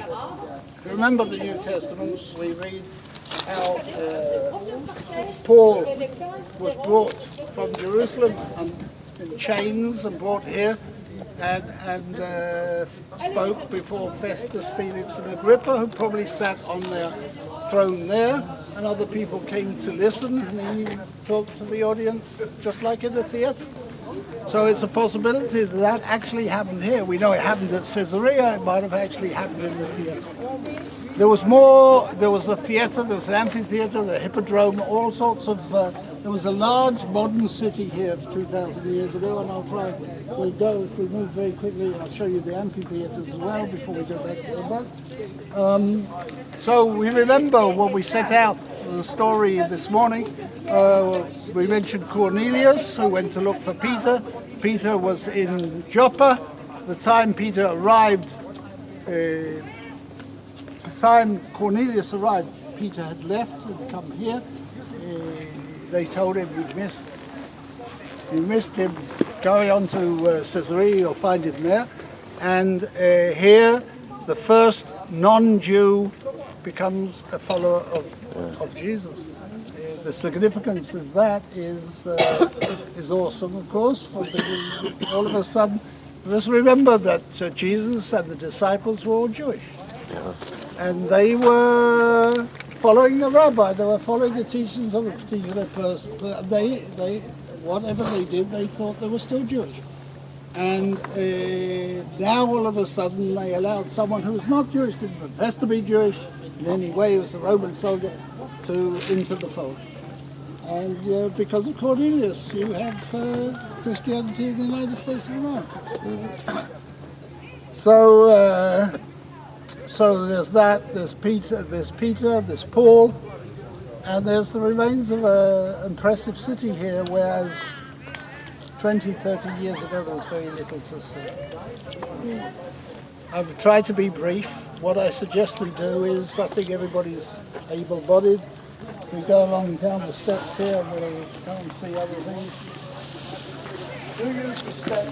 If you remember the New Testament, we read how Paul was brought from Jerusalem in chains and brought here and spoke before Festus, Felix and Agrippa, who probably sat on their throne there, and other people came to listen, and he talked to the audience just like in a theatre. So it's a possibility that that actually happened here. We know it happened at Caesarea. It might have actually happened in the theatre. There was more. There was a theatre. There was an amphitheatre, the hippodrome, all sorts of. There was a large modern city here 2,000 years ago, and I'll try. We'll go if we move very quickly. I'll show you the amphitheatres as well before we go back to the bus. So we remember when we set out the story this morning. We mentioned Cornelius, who went to look for Peter. Peter was in Joppa. The time Peter arrived, the time Cornelius arrived, Peter had left and come here. They told him you missed him. Go on to Caesarea, you'll find him there. And here, the first non-Jew becomes a follower of Jesus. The significance of that is awesome, of course. All of a sudden, just remember that Jesus and the disciples were all Jewish. Yeah. And they were following the rabbi. They were following the teachings of a particular person. They whatever they did, they thought they were still Jewish. And now all of a sudden they allowed someone who was not Jewish, didn't profess to be Jewish in any way, he was a Roman soldier, into the fold. And because of Cornelius, you have Christianity in the United States of America. So there's that, there's Peter, there's Paul, and there's the remains of an impressive city here, whereas 20, 30 years ago there was very little to see. I've tried to be brief. What I suggest we do is, I think everybody's able-bodied. We go along down the steps here and we'll go and see other things. Do use the steps.